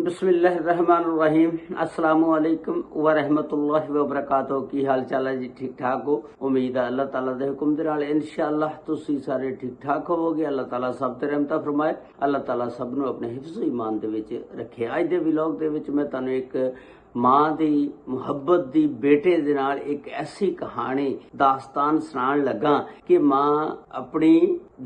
बिस्मिल्लाहिर्रहमानिर्रहीम। अस्सलामुअलैकुम व रहमतुल्लाहि व बरकातहू। की हाल चाल है जी? ठीक ठाक हो? उम्मीद है अल्लाह ताला दे हुक्म दे नाल इंशाअल्लाह तुसी सारे ठीक ठाक होवोगे। अल्लाह ताला सब ते रहमत फरमाए। अल्लाह ताला सब नूं अपने हिफ्ज़ ईमान दे विच रखे। अज दे व्लॉग दे विच मैं तुहानूं एक मां दी मुहब्बत दी बेटे दे नाल एक ऐसी कहानी दास्तान सुनाण लगा कि मां अपनी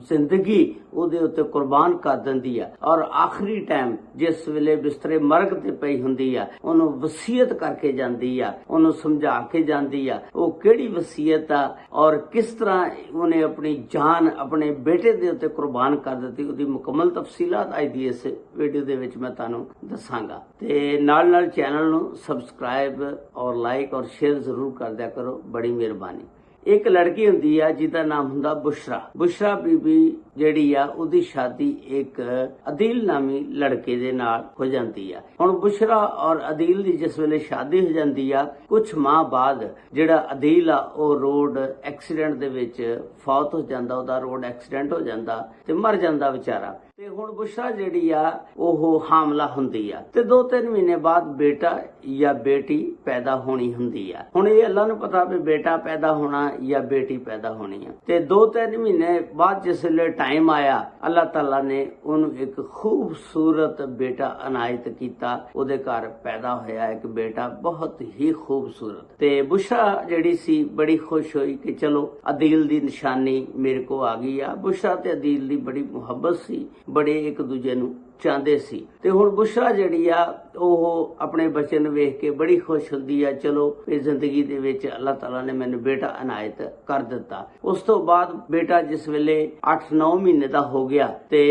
जिंदगी ਉਹਦੇ ਉੱਤੇ ਕੁਰਬਾਨ ਕਰ ਦਿੰਦੀ ਆ ਔਰ ਆਖਰੀ ਟਾਈਮ ਜਿਸ ਵੇਲੇ ਬਿਸਤਰੇ ਮਰਗ ਤੇ ਪਈ ਹੁੰਦੀ ਆ ਉਹਨੂੰ ਵਸੀਅਤ ਕਰਕੇ ਜਾਂਦੀ ਆ, ਉਹਨੂੰ ਸਮਝਾ ਕੇ ਜਾਂਦੀ ਆ। ਉਹ ਕਿਹੜੀ ਵਸੀਅਤ ਆ ਔਰ ਕਿਸ ਤਰ੍ਹਾਂ ਉਹਨੇ ਆਪਣੀ ਜਾਨ ਆਪਣੇ ਬੇਟੇ ਦੇ ਉੱਤੇ ਕੁਰਬਾਨ ਕਰ ਦਿੱਤੀ, ਉਹਦੀ ਮੁਕੰਮਲ ਤਫਸੀਲਾਤ ਅੱਜ ਦੀ ਇਸ ਵੀਡੀਓ ਦੇ ਵਿੱਚ ਮੈਂ ਤੁਹਾਨੂੰ ਦੱਸਾਂਗਾ। ਤੇ ਨਾਲ ਨਾਲ ਚੈਨਲ ਨੂੰ ਸਬਸਕ੍ਰਾइब और लाइक और शेयर जरूर कर दिया करो, बड़ी मेहरबानी। एक लड़की हुंदी आ जिहदा नाम हुंदा बुशरा। बुशरा बीबी ਜਿਹੜੀ ਆ ਉਹਦੀ ਸ਼ਾਦੀ ਇੱਕ ਅਦੀਲ ਨਾਮੀ ਲੜਕੇ ਦੇ ਨਾਲ ਹੋ ਜਾਂਦੀ ਆ। ਹੁਣ ਬੁਸ਼ਰਾ ਔਰ ਅਦੀਲ ਦੀ ਜਿਸ ਵੇਲੇ ਸ਼ਾਦੀ ਹੋ ਜਾਂਦੀ ਆ, ਕੁਝ ਮਾਹ ਬਾਅਦ ਜਿਹੜਾ ਅਦੀਲ ਆ ਉਹ ਰੋਡ ਐਕਸੀਡੈਂਟ ਦੇ ਵਿੱਚ ਫੌਤ ਹੋ ਜਾਂਦਾ, ਉਹਦਾ ਰੋਡ ਐਕਸੀਡੈਂਟ ਹੋ ਜਾਂਦਾ ਤੇ ਮਰ ਜਾਂਦਾ ਵਿਚਾਰਾ। ਤੇ ਹੁਣ ਬੁਸ਼ਰਾ ਜਿਹੜੀ ਆ ਉਹ ਹਾਮਲਾ ਹੁੰਦੀ ਆ ਤੇ 2-3 ਮਹੀਨੇ ਬਾਅਦ ਬੇਟਾ ਜਾਂ ਬੇਟੀ ਪੈਦਾ ਹੋਣੀ ਹੁੰਦੀ ਆ। ਹੁਣ ਇਹ ਅੱਲਾ ਨੂੰ ਪਤਾ ਵੀ ਬੇਟਾ ਪੈਦਾ ਹੋਣਾ ਜਾਂ ਬੇਟੀ ਪੈਦਾ ਹੋਣੀ ਆ। ਤੇ 2-3 ਮਹੀਨੇ ਬਾਅਦ ਜਿਸ ਵੇਲੇ टाइम आया, अल्लाह ताला ने उन्होंने एक खूबसूरत बेटा अनायत किया। उहदे घर पैदा होया एक बेटा बहुत ही खूबसूरत। ते बुशरा जिहड़ी सी बड़ी खुश हुई कि चलो अदील दी निशानी मेरे को आ गई आ। बुशरा ते अदील दी बड़ी मुहब्बत सी, बड़े एक दूजे नूं ਚਾਹੁੰਦੇ ਸੀ। ਤੇ ਹੁਣ ਬੁਸ਼ਰਾ ਜਿਹੜੀ ਆ ਉਹ ਆਪਣੇ ਬੱਚੇ ਨੂੰ ਵੇਖ ਕੇ ਬੜੀ ਖੁਸ਼ ਹੁੰਦੀ ਆ। ਚਲੋ ਇਹ ਜ਼ਿੰਦਗੀ ਦੇ ਵਿੱਚ ਅੱਲਾਹ ਤਾਲਾ ਨੇ ਮੈਨੂੰ ਬੇਟਾ ਅਨਾਇਤ ਕਰ ਦਿੱਤਾ। ਉਸ ਤੋਂ ਬਾਅਦ ਬੇਟਾ ਜਿਸ ਵੇਲੇ 8-9 ਮਹੀਨੇ ਦਾ ਹੋ ਗਿਆ ਤੇ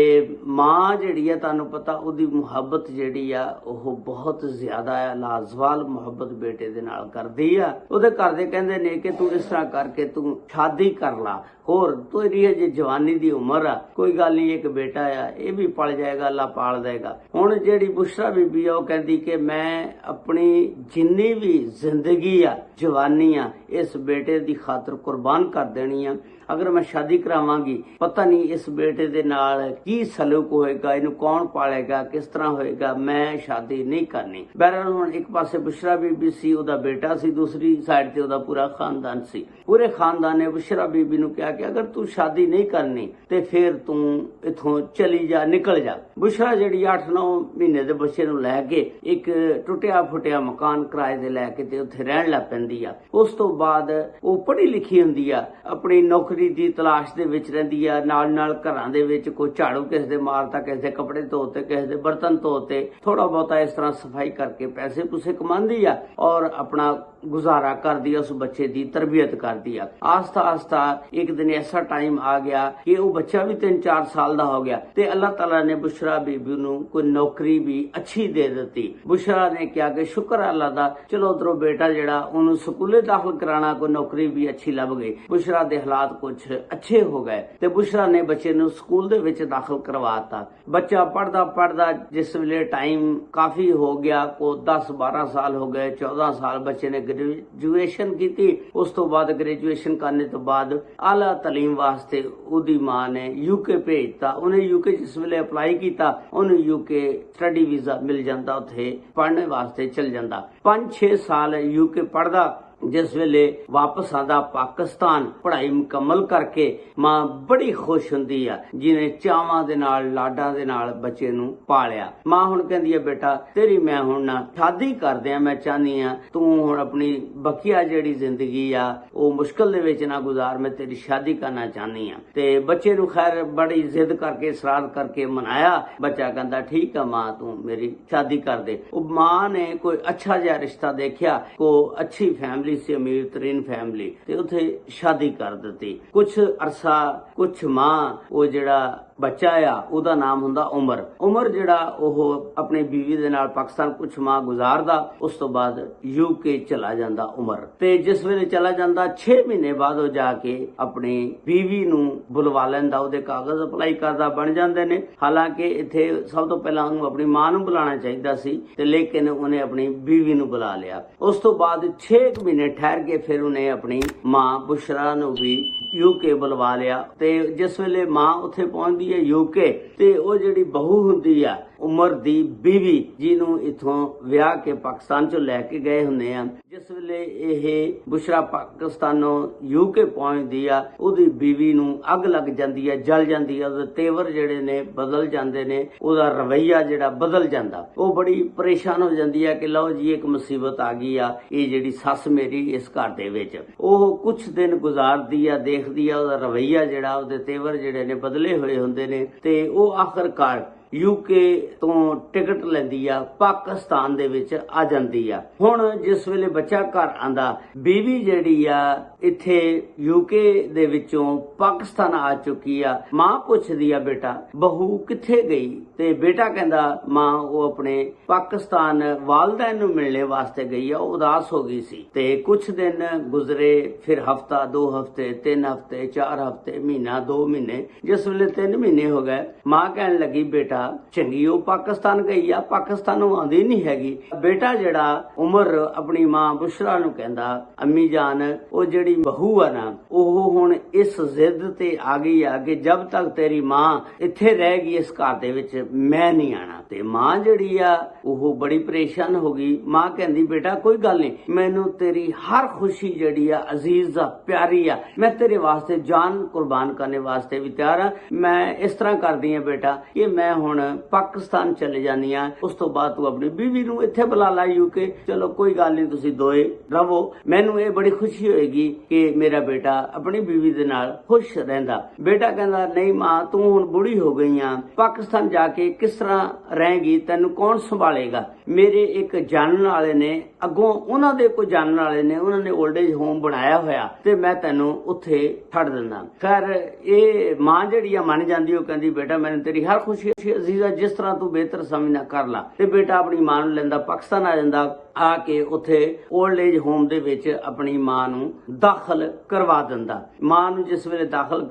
ਮਾਂ ਜਿਹੜੀ ਆ ਤੁਹਾਨੂੰ ਪਤਾ ਉਹਦੀ ਮੁਹੱਬਤ ਜਿਹੜੀ ਆ ਉਹ ਬਹੁਤ ਜ਼ਿਆਦਾ ਆ, ਲਾਜ਼ਵਾਲ ਮੁਹੱਬਤ ਬੇਟੇ ਦੇ ਨਾਲ ਕਰਦੀ ਆ। ਉਹਦੇ ਘਰ ਦੇ ਕਹਿੰਦੇ ਨੇ ਕਿ ਤੂੰ ਇਸ ਤਰ੍ਹਾਂ ਕਰਕੇ ਤੂੰ ਸ਼ਾਦੀ ਕਰ ਲਾ, ਹੋਰ ਤੇਰੀ ਅਜੇ ਜਵਾਨੀ ਦੀ ਉਮਰ ਆ, ਕੋਈ ਗੱਲ ਨਹੀਂ, ਇੱਕ ਬੇਟਾ ਆ ਇਹ ਵੀ ਪਲ ਜਾਏਗਾ, ਅੱਲਾਹ ਪਾਲ ਦੇਗਾ। ਹੁਣ ਜਿਹੜੀ ਬੁਸ਼ਰਾ ਬੀਬੀ ਆ ਉਹ ਕਹਿੰਦੀ ਕਿ ਮੈਂ ਆਪਣੀ ਜਿੰਨੀ ਵੀ ਜ਼ਿੰਦਗੀ ਆ ਜਵਾਨੀ ਆ ਇਸ ਬੇਟੇ ਦੀ ਖਾਤਰ ਕੁਰਬਾਨ ਕਰ ਦੇਣੀ ਆ। ਅਗਰ ਮੈਂ ਸ਼ਾਦੀ ਕਰਾਵਾਂਗੀ ਪਤਾ ਨਹੀਂ ਇਸ ਬੇਟੇ ਦੇ ਨਾਲ ਕੀ ਸਲੂਕ ਹੋਏਗਾ, ਇਹਨੂੰ ਕੌਣ ਪਾਲੇਗਾ, ਕਿਸ ਤਰ੍ਹਾਂ ਹੋਏਗਾ, ਮੈਂ ਸ਼ਾਦੀ ਨਹੀਂ ਕਰਨੀ। ਬਹਰਹਾਲ ਹੁਣ ਇੱਕ ਪਾਸੇ ਬੁਸ਼ਰਾ ਬੀਬੀ ਸੀ, ਉਹਦਾ ਬੇਟਾ ਸੀ, ਦੂਸਰੀ ਸਾਈਡ ਤੇ ਉਹਦਾ ਪੂਰਾ ਖਾਨਦਾਨ ਸੀ। ਪੂਰੇ ਖਾਨਦਾਨ ਨੇ ਬੁਸ਼ਰਾ ਬੀਬੀ ਨੂੰ ਕਿਹਾ ਕਿ ਅਗਰ ਤੂੰ ਸ਼ਾਦੀ ਨਹੀਂ ਕਰਨੀ ਤੇ ਫਿਰ ਤੂੰ ਇਥੋਂ ਚਲੀ ਜਾ, ਨਿਕਲ ਜਾ। ਬੁਸ਼ਰਾ ਜਿਹੜੀ 8-9 ਮਹੀਨੇ ਦੇ ਬੱਚੇ ਨੂੰ ਲੈ ਕੇ ਇੱਕ ਟੁੱਟਿਆ ਫੁੱਟਿਆ ਮਕਾਨ ਕਿਰਾਏ ਤੇ ਲੈ ਕੇ ਤੇ ਉੱਥੇ ਰਹਿਣ ਲੱਗ ਪੈਂਦੀ ਆ। ਉਸ ਤੋਂ ਬਾਅਦ ਉਹ ਪੜ੍ਹੀ ਲਿਖੀ ਹੁੰਦੀ ਆ, ਆਪਣੀ ਨੌਕਰੀ ਦੀ ਤਲਾਸ਼ ਦੇ ਵਿੱਚ ਰਹਿੰਦੀ ਆ। ਨਾਲ ਨਾਲ ਘਰਾਂ ਦੇ ਵਿੱਚ ਕੋਈ ਝਾੜੂ ਕਿਸੇ ਦੇ ਮਾਰਤਾ, ਕਿਸੇ ਦੇ ਕੱਪੜੇ ਧੋਤੇ, ਕਿਸੇ ਦੇ ਬਰਤਨ ਧੋਤੇ, ਥੋੜਾ ਬਹੁਤਾ ਇਸ ਤਰ੍ਹਾਂ ਸਫਾਈ ਕਰਕੇ ਪੈਸੇ ਪੂਸੇ ਕਮਾਉਂਦੀ ਆ ਔਰ ਆਪਣਾ ਗੁਜ਼ਾਰਾ ਕਰਦੀ ਆ, ਉਸ ਬੱਚੇ ਦੀ ਤਰਬੀਅਤ ਕਰਦੀ ਆ। ਆਸਤਾ ਆਸਤਾ ਇੱਕ ਦਿਨ ਐਸਾ ਟਾਈਮ ਆ ਗਿਆ ਕਿ ਉਹ ਬੱਚਾ ਵੀ 3-4 ਸਾਲ ਦਾ ਹੋ ਗਿਆ ਤੇ ਅੱਲਾਹ ਤਾਲਾ ਨੇ ਬੁਸ਼ਰਾ ਬੀਬੀ ਨੂੰ ਕੋਈ ਨੌਕਰੀ ਵੀ ਅੱਛੀ ਦੇ ਦਿੱਤੀ। ਬੁਸ਼ਰਾ ਨੇ ਕਿਹਾ ਕਿ ਸ਼ੁਕਰ ਹੈ ਅੱਲਾਹ ਦਾ, ਚਲੋ ਉਧਰੋਂ ਬੇਟਾ ਜਿਹੜਾ ਉਹਨੂੰ ਸਕੂਲੇ ਦਾਖਲ ਕਰਾਣਾ, ਕੋਈ ਨੌਕਰੀ ਵੀ ਅੱਛੀ ਲੱਭ ਗਈ। ਬੁਸ਼ਰਾ ਦੇ ਹਾਲਾਤ ਕੁਝ ਅੱਛੇ ਹੋ ਗਏ ਤੇ ਬੁਸ਼ਰਾ ਨੇ ਬੱਚੇ ਨੂੰ ਸਕੂਲ ਦੇ ਵਿੱਚ ਦਾਖਲ ਕਰਵਾਤਾ। ਬੱਚਾ ਪੜਦਾ ਜਿਸ ਵੇਲੇ ਟਾਈਮ ਕਾਫੀ ਹੋ ਗਿਆ, ਕੋ 10-12 ਸਾਲ ਹੋ ਗਏ, 14 ਸਾਲ ਬੱਚੇ ਨੇ ग्रेजुएशन की। उस तो बाद ग्रेजुएशन करने तो बाद आला तालीम वास्ते उदी मां ने यूके भेजता। उन्हें यूके जिस वेले अप्लाई किया उन्हें यूके स्टडी वीजा मिल जाता, उत्थे पढ़ने वास्ते चल जाता। 5-6 साल यूके पढ़दा, जिस वेले वापस आंदा पाकिस्तान पढ़ाई मुकम्मल करके मां बड़ी खुश हुंदी आ, जिने चावां दे नाल लाडां दे नाल बच्चे नूं पालिया। मां हुण कहंदी आ बेटा तेरी मैं हुण ना शादी करदे आ, मैं चाहनी आ तू हुण अपनी बकिया जेड़ी जिंदगी आ ओ मुश्किल दे विच ना गुजार, मैं तेरी शादी करना चाहनी आ। ते बच्चे नूं खैर बड़ी जिद करके इसरार करके मनाया। बच्चा कहंदा ठीक आ मां तू मेरी शादी कर दे। ओ मां ने कोई अच्छा जिहा रिश्ता देखिया, को अच्छी फैमिली से, अमीर तरीन फैमिली, ते उथे शादी कर दी। कुछ अरसा कुछ मां वो जड़ा बच्चा आ ਉਹਦਾ ਨਾਮ ਹੁੰਦਾ ਉਮਰ। ਉਮਰ ਜਿਹੜਾ ਉਹ ਆਪਣੀ ਬੀਵੀ ਦੇ ਨਾਲ ਪਾਕਿਸਤਾਨ ਕੁਝ ਮਾਹ ਗੁਜ਼ਾਰਦਾ, ਉਸ ਤੋਂ ਬਾਅਦ ਯੂਕੇ ਚਲਾ ਜਾਂਦਾ ਉਮਰ। ਤੇ ਜਿਸ ਵੇਲੇ ਚਲਾ ਜਾਂਦਾ 6 ਮਹੀਨੇ ਬਾਅਦ ਉਹ ਜਾ ਕੇ ਆਪਣੀ ਬੀਵੀ ਨੂੰ ਬੁਲਵਾ ਲੈਂਦਾ, ਉਹਦੇ ਕਾਗਜ਼ ਅਪਲਾਈ ਕਰਦਾ, ਬਣ ਜਾਂਦੇ ਨੇ। ਹਾਲਾਂਕਿ ਇੱਥੇ ਸਭ ਤੋਂ ਪਹਿਲਾਂ ਉਹਨੂੰ ਆਪਣੀ ਮਾਂ ਨੂੰ ਬੁਲਾਉਣਾ ਚਾਹੀਦਾ ਸੀ ਤੇ ਲੇਕਿਨ ਉਹਨੇ ਆਪਣੀ ਬੀਵੀ ਨੂੰ ਬੁਲਾ ਲਿਆ। ਉਸ ਤੋਂ ਬਾਅਦ 6 ਮਹੀਨੇ ਠਹਿਰ ਕੇ ਫਿਰ ਉਹਨੇ ਆਪਣੀ ਮਾਂ ਬੁਸ਼ਰਾ ਨੂੰ ਵੀ यूके बुलवा लिया। ते जिस वेले मां उत्थे पहुंचदी है यूके, ते वो जिहड़ी बहू हुंदी आ ਉਮਰ ਦੀ ਬੀਵੀ ਜਿਹਨੂੰ ਇਥੋਂ ਵਿਆਹ ਕੇ ਪਾਕਿਸਤਾਨ ਚੋਂ ਲੈ ਕੇ ਗਏ ਹੁੰਦੇ ਆ। ਜਿਸ ਵੇਲੇ ਇਹ ਬੁਸ਼ਰਾ ਪਾਕਿਸਤਾਨੋਂ UK ਪਹੁੰਚਦੀ ਆ, ਉਹਦੀ ਬੀਵੀ ਨੂੰ ਅੱਗ ਲੱਗ ਜਾਂਦੀ ਆ, ਜਲ ਜਾਂਦੀ ਆ, ਉਹਦੇ ਤੇਵਰ ਜਿਹੜੇ ਨੇ ਬਦਲ ਜਾਂਦੇ ਨੇ, ਉਹਦਾ ਰਵੱਈਆ ਜਿਹੜਾ ਬਦਲ ਜਾਂਦਾ। ਉਹ ਬੜੀ ਪਰੇਸ਼ਾਨ ਹੋ ਜਾਂਦੀ ਆ ਕਿ ਲਓ ਜੀ ਇੱਕ ਮੁਸੀਬਤ ਆ ਗਈ ਆ, ਇਹ ਜਿਹੜੀ ਸੱਸ ਮੇਰੀ ਇਸ ਘਰ ਦੇ ਵਿੱਚ। ਉਹ ਕੁਝ ਦਿਨ ਗੁਜ਼ਾਰਦੀ ਆ, ਦੇਖਦੀ ਆ ਉਹਦਾ ਰਵੱਈਆ ਜਿਹੜਾ, ਉਹਦੇ ਤੇਵਰ ਜਿਹੜੇ ਨੇ ਬਦਲੇ ਹੋਏ ਹੁੰਦੇ ਨੇ, ਤੇ ਉਹ ਆਖਰਕਾਰ UK ਤੋਂ ਟਿਕਟ ਲੈਂਦੀ ਆ, ਪਾਕਿਸਤਾਨ ਦੇ ਵਿੱਚ ਆ ਜਾਂਦੀ ਆ। ਹੁਣ ਜਿਸ ਵੇਲੇ ਬੱਚਾ ਘਰ ਆਂਦਾ, ਬੀਵੀ ਜਿਹੜੀ ਆ ਇੱਥੇ UK ਦੇ ਵਿੱਚੋਂ ਪਾਕਿਸਤਾਨ ਆ ਚੁੱਕੀ ਆ। ਮਾਂ ਪੁੱਛਦੀ ਆ ਬੇਟਾ ਬਹੂ ਕਿੱਥੇ ਗਈ, ਤੇ ਬੇਟਾ ਕਹਿੰਦਾ ਮਾਂ ਉਹ ਆਪਣੇ ਪਾਕਿਸਤਾਨ ਵਾਲदैन ਨੂੰ ਮਿਲਣੇ ਵਾਸਤੇ ਗਈ ਆ, ਉਹ ਉਦਾਸ ਹੋ ਗਈ ਸੀ। ਤੇ ਕੁਝ ਦਿਨ ਗੁਜ਼ਰੇ, ਫਿਰ ਹਫਤਾ, 2 ਹਫਤੇ, 3 ਹਫਤੇ, 4 ਹਫਤੇ, ਮਹੀਨਾ, 2 ਮਹੀਨੇ। ਜਿਸ ਵੇਲੇ 3 ਮਹੀਨੇ ਹੋ ਗਏ, ਮਾਂ ਕਹਿਣ ਲੱਗੀ ਬੇਟਾ ਚੰਗੀ ਉਹ ਪਾਕਿਸਤਾਨ ਗਈ ਆ, ਪਾਕਿਸਤਾਨੋਂ ਆਉਂਦੀ ਨਹੀਂ ਹੈਗੀ। ਬੇਟਾ ਜਿਹੜਾ ਉਮਰ ਆਪਣੀ ਮਾਂ ਬੁਸ਼ਰਾ ਨੂੰ ਕਹਿੰਦਾ ਅੰਮੀ ਜਾਨ ਉਹ ਜਿਹੜੀ ਬਹੂ ਆ ਨਾ, ਉਹ ਹੁਣ ਇਸ ਜ਼ਿੱਦ ਤੇ ਆ ਗਈ ਆ ਕਿ ਜਦ ਤੱਕ ਤੇਰੀ ਮਾਂ ਇੱਥੇ ਰਹੇਗੀ ਇਸ ਘਰ ਦੇ ਵਿੱਚ ਮੈਂ ਨਹੀਂ ਆਣਾ। ਤੇ ਮਾਂ ਜਿਹੜੀ ਆ ਉਹ ਬੜੀ ਪਰੇਸ਼ਾਨ ਹੋ ਗਈ। ਮਾਂ ਕਹਿੰਦੀ ਬੇਟਾ ਕੋਈ ਗੱਲ ਨਹੀਂ, ਮੈਨੂੰ ਤੇਰੀ ਹਰ ਖੁਸ਼ੀ ਜਿਹੜੀ ਆ ਅਜ਼ੀਜ਼ ਆ, ਪਿਆਰੀ ਆ, ਮੈਂ ਤੇਰੇ ਵਾਸਤੇ ਜਾਨ ਕੁਰਬਾਨ ਕਰਨੇ ਵਾਸਤੇ ਵੀ ਤਿਆਰ ਆ। ਮੈਂ ਇਸ ਤਰ੍ਹਾਂ ਕਰਦੀ ਆ ਬੇਟਾ ਕਿ ਮੈਂ ਹੁਣ ਪਾਕਿਸਤਾਨ ਚਲੇ ਜਾਨੀ ਆ, ਉਸ ਤੋਂ ਬਾਅਦ ਤੂੰ ਆਪਣੀ ਬੀਵੀ ਨੂੰ ਇੱਥੇ ਬੁਲਾ ਲਾ UK। ਚਲੋ ਕੋਈ ਗੱਲ ਨਹੀਂ, ਤੁਸੀਂ ਦੋਏ ਰਵੋ, ਮੈਨੂੰ ਇਹ ਬੜੀ ਖੁਸ਼ੀ ਹੋਏਗੀ ਕਿ ਮੇਰਾ ਬੇਟਾ ਆਪਣੀ ਬੀਵੀ ਦੇ ਨਾਲ ਖੁਸ਼ ਰਹਿੰਦਾ। ਬੇਟਾ ਕਹਿੰਦਾ ਨਹੀਂ ਮਾਂ, ਤੂੰ ਹੁਣ ਬੁੜੀ ਹੋ ਗਈ ਆ, ਪਾਕਿਸਤਾਨ ਜਾ ਕੇ ਕਿਸ ਤਰ੍ਹਾਂ ਰਹੇਗੀ, ਤੈਨੂੰ ਕੌਣ ਸੰਭਾਲੇਗਾ। ਮੇਰੇ ਇੱਕ ਜਾਣਨ ਵਾਲੇ ਨੇ, ਅੱਗੋਂ ਉਹਨਾਂ ਦੇ ਕੋਈ ਜਾਣਨ ਵਾਲੇ ਨੇ, ਉਹਨਾਂ ਨੇ 올ਡ ਏਜ ਹੋਮ ਬਣਾਇਆ ਹੋਇਆ, ਤੇ ਮੈਂ ਤੈਨੂੰ ਉੱਥੇ ਛੱਡ ਦਿੰਦਾ। ਖੈਰ ਇਹ ਮਾਂ ਜਿਹੜੀ ਆ ਮੰਨ ਜਾਂਦੀ, ਉਹ ਕਹਿੰਦੀ ਬੇਟਾ ਮੈਨੂੰ ਤੇਰੀ ਹਰ ਖੁਸ਼ੀ ਅਜ਼ੀਜ਼ਾ, ਜਿਸ ਤਰ੍ਹਾਂ ਤੂੰ ਬਿਹਤਰ ਸਮਝਣਾ ਕਰ ਲਾ। ਤੇ ਬੇਟਾ ਆਪਣੀ ਮਾਂ ਨੂੰ ਲੈਂਦਾ, ਪਾਕਿਸਤਾਨ ਆ ਜਾਂਦਾ। ਆ ਕੇ ਉੱਥੇ 올ਡ ਏਜ ਹੋਮ ਦੇ ਵਿੱਚ ਆਪਣੀ ਮਾਂ ਨੂੰ ਦਾਖਲ ਕਰਵਾ ਦਿੰਦਾ। ਮਾਂ ਨੂੰ ਜਿਸ ਵੇਲੇ ਦਾਖਲ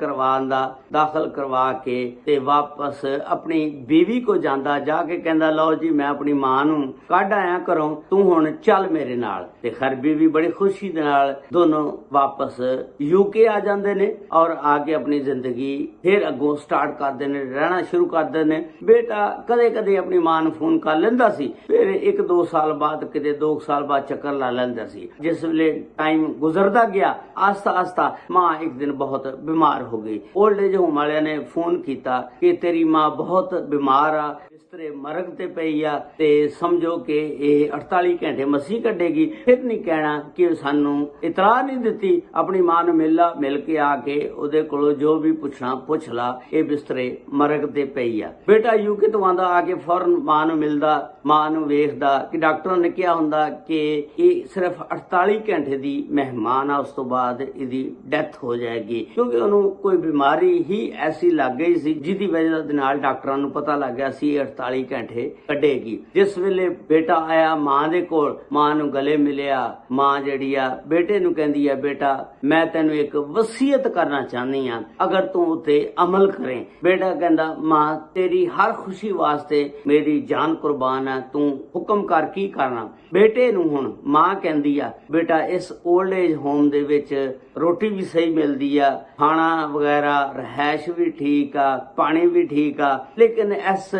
ਕਰਵਾ ਕੇ ਤੇ ਵਾਪਸ ਆਪਣੀ ਬੀਵੀ ਕੋ ਜਾਂਦਾ, ਜਾ ਕੇ ਕਹਿੰਦਾ ਲਓ ਜੀ ਮੈਂ ਆਪਣੀ ਮਾਂ ਨੂੰ ਕੱਢ ਆਇਆ ਘਰੋਂ, ਤੂੰ ਹੁਣ ਚੱਲ ਮੇਰੇ ਨਾਲ। ਤੇ ਖੈਰ ਬੀਵੀ ਬੜੀ ਖੁਸ਼ੀ ਦੇ ਨਾਲ ਦੋਨੋਂ ਵਾਪਸ UK ਆ ਜਾਂਦੇ ਨੇ, ਔਰ ਆ ਕੇ ਆਪਣੀ ਜ਼ਿੰਦਗੀ ਫਿਰ ਅੱਗੋਂ ਸਟਾਰਟ ਕਰਦੇ ਨੇ, ਰਹਿਣਾ ਸ਼ੁਰੂ ਕਰਦੇ ਨੇ। ਬੇਟਾ ਕਦੇ ਕਦੇ ਆਪਣੀ ਮਾਂ ਨੂੰ ਫੋਨ ਕਰ ਲੈਂਦਾ ਸੀ, ਫਿਰ 1-2 ਸਾਲ ਬਾਅਦ, ਕਿਤੇ 2 ਸਾਲ ਬਾਅਦ ਚੱਕਰ ਲਾ ਲੈਂਦਾ ਸੀ। ਜਿਸ ਵੇਲੇ ਟਾਈਮ ਗੁਜ਼ਰਦਾ ਗਿਆ, ਆਸਤਾ ਮਾਂ ਇੱਕ ਦਿਨ ਬਹੁਤ ਬਿਮਾਰ ਹੋ ਗਈ। 올ਡ ਏਜ ਹੋਮ ਵਾਲਿਆਂ ਨੇ ਫੋਨ ਕੀਤਾ ਕਿ ਤੇਰੀ ਮਾਂ ਬਹੁਤ ਬਿਮਾਰ ਆ, ਬਿਸਤਰੇ ਮਰਗ ਤੇ ਪਈ ਆ, ਤੇ ਸਮਝੋ ਕਿ ਇਹ 48 ਘੰਟੇ ਮਸੀਂ ਕੱਢੇਗੀ। ਫਿਰ ਨਹੀਂ ਕਹਿਣਾ ਕਿ ਸਾਨੂੰ ਇਤਲਾਹ ਨਹੀਂ ਦਿੱਤੀ। ਆਪਣੀ ਮਾਂ ਨੂੰ ਮਿਲ ਕੇ ਆ ਕੇ ਉਹਦੇ ਕੋਲੋਂ ਜੋ ਵੀ ਪੁੱਛਣਾ ਪੁੱਛ ਲਾ, ਇਹ ਬਿਸਤਰੇ ਮਰਗ ਤੇ ਪਈ ਆ। ਬੇਟਾ UK ਤੋਂ ਆਂਦਾ, ਆ ਕੇ ਫੌਰਨ ਮਾਂ ਨੂੰ ਮਿਲਦਾ, ਮਾਂ ਨੂੰ ਵੇਖਦਾ ਕਿ ਡਾਕਟਰਾਂ ਨੇ ਕਿਹਾ ਹੁੰਦਾ ਕਿ ਇਹ ਸਿਰਫ 48 ਘੰਟੇ ਦੀ ਮਹਿਮਾਨ ਆ, ਉਸ ਤੋਂ ਬਾਅਦ ਇਹਦੀ ਡੈਥ ਹੋ ਜਾਏਗੀ, ਕਿਉਂਕਿ ਉਹਨੂੰ ਕੋਈ ਬਿਮਾਰੀ ਹੀ ਐਸੀ ਲੱਗ ਗਈ ਸੀ ਜਿਹਦੀ ਵਜ੍ਹਾ ਦੇ ਨਾਲ ਡਾਕਟਰਾਂ ਨੂੰ ਪਤਾ ਲੱਗ ਗਿਆ ਸੀ 48 ਘੰਟੇ ਕੱਢੇਗੀ। ਜਿਸ ਵੇਲੇ ਬੇਟਾ ਆਇਆ ਮਾਂ ਦੇ ਕੋਲ, ਮਾਂ ਨੂੰ ਗਲੇ ਮਿਲਿਆ, ਮਾਂ ਜਿਹੜੀ ਆ ਬੇਟੇ ਨੂੰ ਕਹਿੰਦੀ ਆ ਬੇਟਾ ਮੈਂ ਤੈਨੂੰ ਇੱਕ ਵਸੀਅਤ ਕਰਨਾ ਚਾਹਨੀ ਆ, ਅਗਰ ਤੂੰ ਉਤੇ ਅਮਲ ਕਰੇ। ਬੇਟਾ ਕਹਿੰਦਾ ਮਾਂ ਤੇਰੀ ਹਰ ਖੁਸ਼ੀ ਵਾਸਤੇ ਮੇਰੀ ਜਾਨ ਕੁਰਬਾਨ ਆ, ਤੂੰ ਹੁਕਮ ਕਰ ਕੀ ਕਰਨਾ। ਬੇਟੇ ਨੂੰ ਹੁਣ ਮਾਂ ਕਹਿੰਦੀ ਆ ਬੇਟਾ ਇਸ 올ਡ ਏਜ ਹੋਮ ਦੇ ਵਿੱਚ ਰੋਟੀ ਵੀ ਸਹੀ ਮਿਲਦੀ ਆ, ਖਾਣਾ ਵਗੈਰਾ ਰਹਿائش ਵੀ ਠੀਕ ਆ, ਪਾਣੀ ਵੀ ਠੀਕ ਆ, ਲੇਕਿਨ ਇਸ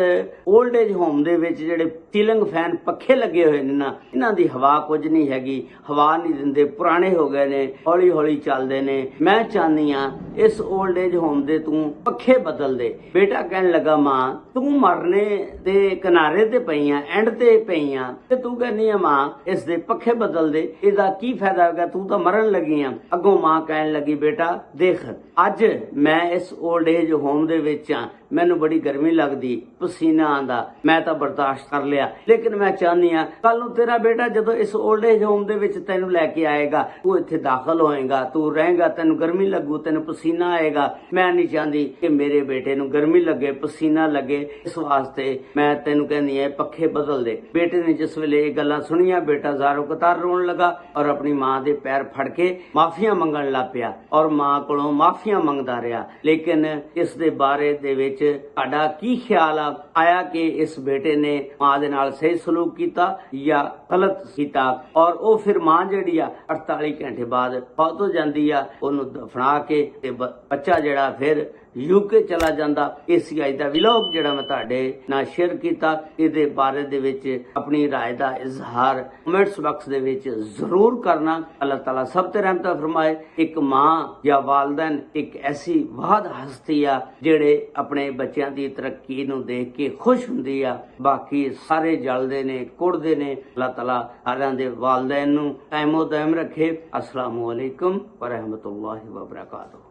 올ਡ ਏਜ ਹੋਮ ਦੇ ਵਿੱਚ ਜਿਹੜੇ ਸੀਲਿੰਗ ਫੈਨ ਪੱਖੇ ਲੱਗੇ ਹੋਏ ਨੇ ਨਾ, ਇਹਨਾਂ ਦੀ ਹਵਾ ਕੁਝ ਨਹੀਂ ਹੈਗੀ, ਹਵਾ ਨਹੀਂ ਦਿੰਦੇ, ਪੁਰਾਣੇ ਹੋ ਗਏ ਨੇ, ਹੌਲੀ ਹੌਲੀ ਚੱਲਦੇ ਨੇ। ਮੈਂ ਚਾਹਨੀ ਆ ਇਸ 올ਡ ਏਜ ਹੋਮ ਦੇ ਤੂੰ ਪੱਖੇ ਬਦਲ ਦੇ। ਬੇਟਾ ਕਹਿਣ ਲੱਗਾ ਮਾਂ ਤੂੰ ਮਰਨੇ ਦੇ ਕਿਨਾਰੇ ਤੇ ਪਈ ਆ, ਐਂਡ ਤੇ ਪਈ ਆ, ਤੇ ਤੂੰ ਕਹਿੰਦੀ ਆ ਮਾਂ ਇਸ ਦੇ ਪੱਖੇ ਬਦਲ ਦੇ, ਇਹਦਾ ਕੀ ਫਾਇਦਾ ਹੋਗਾ, ਤੂੰ ਤਾਂ ਮਰਨ ਲੱਗੀ ਆ। ਅੱਗੋਂ ਮਾਂ ਕਹਿਣ ਲੱਗੀ ਬੇਟਾ ਦੇਖ ਅੱਜ ਮੈਂ ਇਸ 올ਡ ਏਜ ਹੋਮ ਦੇ ਵਿੱਚ ਆ, ਮੈਨੂੰ ਬੜੀ ਗਰਮੀ ਲੱਗਦੀ, ਪਸੀਨਾ ਆਂਦਾ, ਮੈਂ ਤਾਂ ਬਰਦਾਸ਼ਤ ਕਰ ਲਿਆ, ਲੇਕਿਨ ਮੈਂ ਚਾਹਨੀ ਆ ਕੱਲ ਨੂੰ ਤੇਰਾ ਬੇਟਾ ਜਦੋਂ ਇਸ 올ਡ ਏਜ ਹੋਮ ਦੇ ਵਿੱਚ ਤੈਨੂੰ ਲੈ ਕੇ ਆਏਗਾ, ਤੂੰ ਇੱਥੇ ਦਾਖਲ ਹੋਏਗਾ, ਤੂੰ ਰਹੇਗਾ, ਤੈਨੂੰ ਗਰਮੀ ਲੱਗੂ, ਤੈਨੂੰ ਪਸੀਨਾ ਆਏਗਾ। ਮੈਂ ਨਹੀਂ ਚਾਹੁੰਦੀ ਕਿ ਮੇਰੇ ਬੇਟੇ ਨੂੰ ਗਰਮੀ ਲੱਗੇ, ਪਸੀਨਾ ਲੱਗੇ, ਇਸ ਵਾਸਤੇ ਮੈਂ ਤੈਨੂੰ ਕਹਿੰਦੀ ਆ ਪੱਖੇ ਬਦਲ ਦੇ। ਬੇਟੇ ਨੇ ਜਿਸ ਵੇਲੇ ਇਹ ਗੱਲਾਂ ਸੁਣੀਆਂ, ਬੇਟਾ ਜ਼ਾਰੋ ਕਤਾਰ ਰੋਣ ਲੱਗਾ ਔਰ ਆਪਣੀ ਮਾਂ ਦੇ ਪੈਰ ਫੜ ਕੇ ਮਾਫੀਆਂ ਮੰਗਣ ਲੱਗ ਪਿਆ, ਔਰ ਮਾਂ ਕੋਲੋਂ ਮਾਫੀਆਂ ਮੰਗਦਾ ਰਿਹਾ। ਲੇਕਿਨ ਇਸ ਦੇ ਬਾਰੇ ਦੇ ਵਿੱਚ ਤੁਹਾਡਾ ਕੀ ਖਿਆਲ ਆਇਆ ਕਿ ਇਸ ਬੇਟੇ ਨੇ ਮਾਂ ਦੇ ਨਾਲ ਸਹੀ ਸਲੂਕ ਕੀਤਾ ਜਾਂ ਗਲਤ ਕੀਤਾ? ਔਰ ਉਹ ਫਿਰ ਮਾਂ ਜਿਹੜੀ ਆ 48 ਘੰਟੇ ਬਾਅਦ ਫੌਤ ਹੋ ਜਾਂਦੀ ਆ, ਉਹਨੂੰ ਦਫਨਾ ਕੇ ਤੇ ਬੱਚਾ ਜਿਹੜਾ ਫਿਰ UK ਚਲਾ ਜਾਂਦਾ। ਇਹ ਸੀ ਅੱਜ ਦਾ ਵਲੌਗ ਜਿਹੜਾ ਮੈਂ ਤੁਹਾਡੇ ਨਾਲ ਸ਼ੇਅਰ ਕੀਤਾ। ਇਹਦੇ ਬਾਰੇ ਦੇ ਵਿੱਚ ਆਪਣੀ رائے ਦਾ ਇਜ਼ਹਾਰ ਕਮੈਂਟਸ ਬਾਕਸ ਦੇ ਵਿੱਚ ਜ਼ਰੂਰ ਕਰਨਾ। ਅੱਲਾਹ ਤਾਲਾ ਸਭ ਤੇ ਰਹਿਮਤ ਫਰਮਾਏ। ਇੱਕ ਮਾਂ ਜਾਂ ਵਾਲਿदैन ਇੱਕ ਐਸੀ ਵਾਹਦ ਹਸਤੀ ਆ ਜਿਹੜੇ ਆਪਣੇ ਬੱਚਿਆਂ ਦੀ ਤਰੱਕੀ ਨੂੰ ਦੇਖ ਕੇ ਖੁਸ਼ ਹੁੰਦੀ ਆ, ਬਾਕੀ ਸਾਰੇ ਜਲਦੇ ਨੇ, ਕੁੜਦੇ ਨੇ। ਅੱਲਾਹ ਤਾਲਾ ਸਾਰਿਆਂ ਦੇ ਵਾਲਿदैन ਨੂੰ ਕਾਇਮੋ ਦਾਇਮ ਰੱਖੇ। अस्सलामु अलैकुम व रहमतुल्लाहि व बरकातुहू।